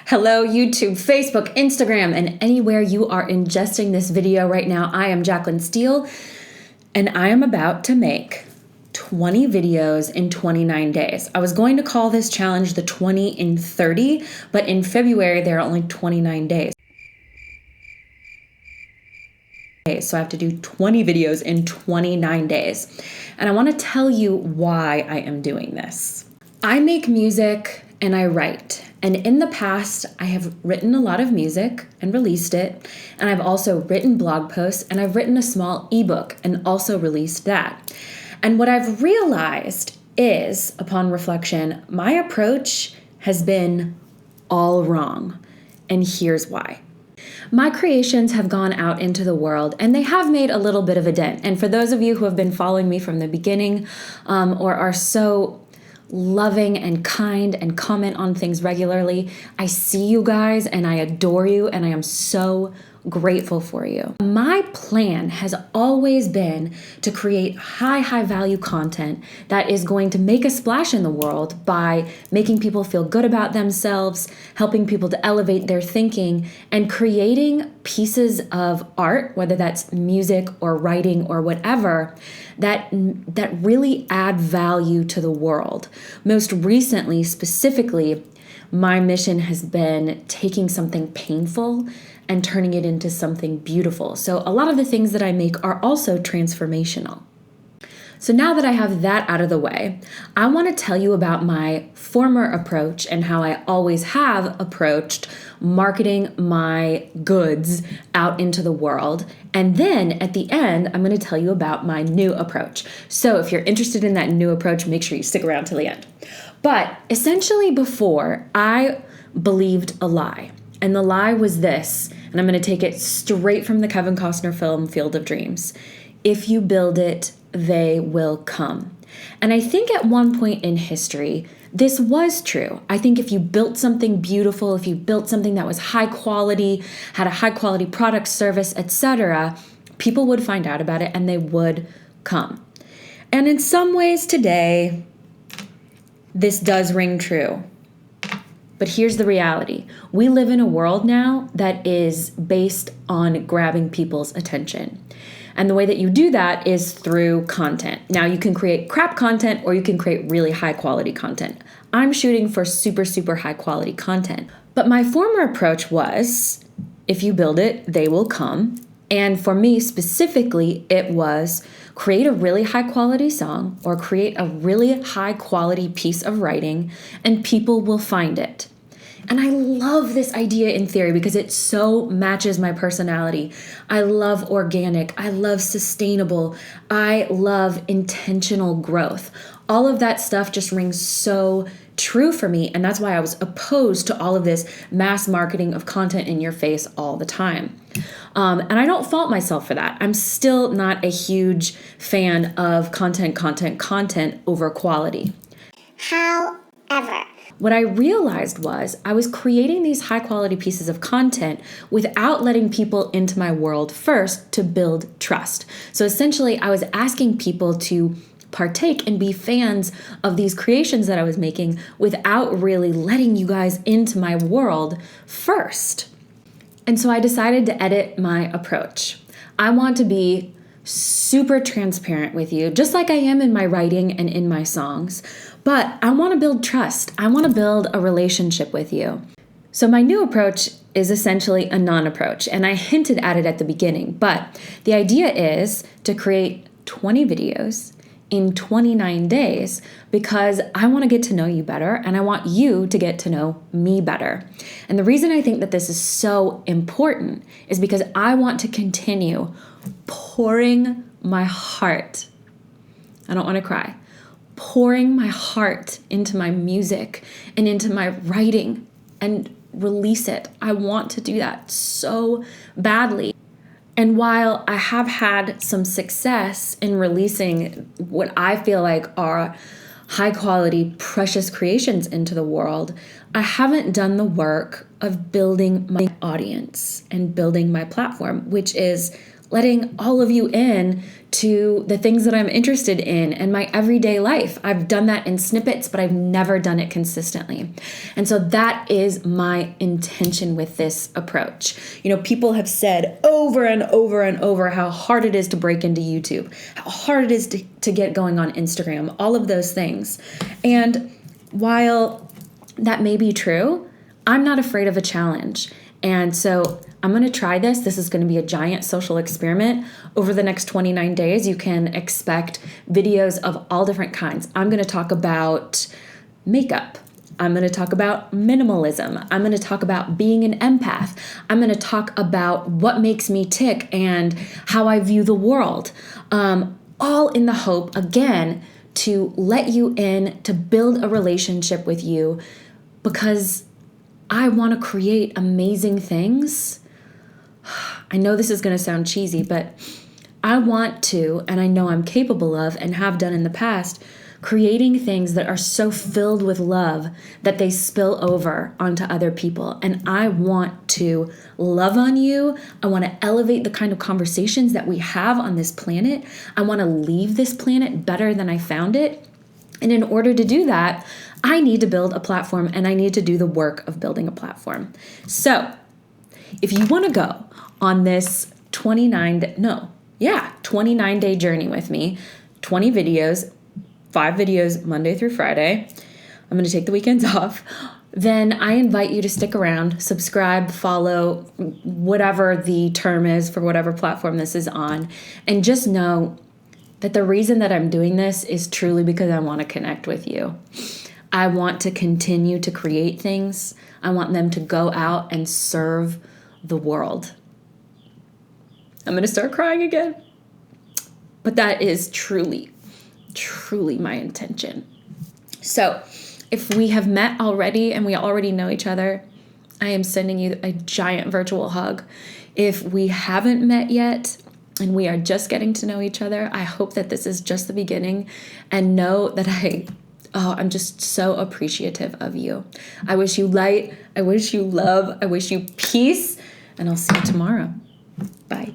Hello, YouTube, Facebook, Instagram, and anywhere you are ingesting this video right now. I am Jaclyn Steele, and I am about to make 20 videos in 29 days. I was going to call this challenge the 20 in 30, but in February, there are only 29 days. So I have to do 20 videos in 29 days. And I want to tell you why I am doing this. I make music and I write. And in the past, I have written a lot of music and released it. And I've also written blog posts and I've written a small ebook and also released that. And what I've realized is, upon reflection, my approach has been all wrong. And here's why. My creations have gone out into the world and they have made a little bit of a dent. And for those of you who have been following me from the beginning or are so loving and kind and comment on things regularly, I see you guys and I adore you and I am so grateful for you. My plan has always been to create high value content that is going to make a splash in the world by making people feel good about themselves, helping people to elevate their thinking, and creating pieces of art, whether that's music or writing or whatever, that really add value to the world. Most recently, specifically, my mission has been taking something painful and turning it into something beautiful. So a lot of the things that I make are also transformational. So now that I have that out of the way, I want to tell you about my former approach and how I always have approached marketing my goods out into the world. And then at the end, I'm going to tell you about my new approach. So if you're interested in that new approach, make sure you stick around till the end. But essentially before, I believed a lie. And the lie was this, and I'm going to take it straight from the Kevin Costner film Field of Dreams. If you build it, they will come. And I think at one point in history, this was true. I think if you built something beautiful, if you built something that was high quality, had a high quality product, service, etc., people would find out about it and they would come. And in some ways today, this does ring true. But here's the reality. We live in a world now that is based on grabbing people's attention. And the way that you do that is through content. Now, you can create crap content or you can create really high quality content. I'm shooting for super high quality content. But my former approach was, if you build it, they will come. And for me specifically, it was create a really high quality song or create a really high quality piece of writing and people will find it. And I love this idea in theory because it so matches my personality. I love organic. I love sustainable. I love intentional growth. All of that stuff just rings so true for me. And that's why I was opposed to all of this mass marketing of content in your face all the time. And I don't fault myself for that. I'm still not a huge fan of content over quality. However, what I realized was I was creating these high quality pieces of content without letting people into my world first to build trust. So essentially, I was asking people to partake and be fans of these creations that I was making without really letting you guys into my world first. And so I decided to edit my approach. I want to be super transparent with you, just like I am in my writing and in my songs. But I want to build trust. I want to build a relationship with you. So my new approach is essentially a non-approach, and I hinted at it at the beginning. But the idea is to create 20 videos in 29 days because I want to get to know you better and I want you to get to know me better. And the reason I think that this is so important is because I want to continue pouring my heart. I don't want to cry. Pouring my heart into my music and into my writing and release it. I want to do that so badly. And while I have had some success in releasing what I feel like are high quality, precious creations into the world, I haven't done the work of building my audience and building my platform, which is letting all of you in to the things that I'm interested in and my everyday life. I've done that in snippets, but I've never done it consistently. And so that is my intention with this approach. People have said over and over and over how hard it is to break into YouTube, how hard it is to get going on Instagram, all of those things. And while that may be true, I'm not afraid of a challenge. And so I'm going to try this. This is going to be a giant social experiment. Over the next 29 days, you can expect videos of all different kinds. I'm going to talk about makeup. I'm going to talk about minimalism. I'm going to talk about being an empath. I'm going to talk about what makes me tick and how I view the world. All in the hope, again, to let you in, to build a relationship with you, because I want to create amazing things. I know this is going to sound cheesy, but I want to, and I know I'm capable of and have done in the past, creating things that are so filled with love that they spill over onto other people. And I want to love on you. I want to elevate the kind of conversations that we have on this planet. I want to leave this planet better than I found it. And in order to do that, I need to build a platform, and I need to do the work of building a platform. So if you want to go on this 29-day journey with me, 20 videos, 5 videos Monday through Friday, I'm going to take the weekends off, then I invite you to stick around, subscribe, follow, whatever the term is for whatever platform this is on, and just know that the reason that I'm doing this is truly because I want to connect with you. I want to continue to create things. I want them to go out and serve the world. I'm going to start crying again. But that is truly, truly my intention. So if we have met already and we already know each other, I am sending you a giant virtual hug. If we haven't met yet and we are just getting to know each other, I hope that this is just the beginning, and know that I'm just so appreciative of you. I wish you light. I wish you love. I wish you peace. And I'll see you tomorrow. Bye.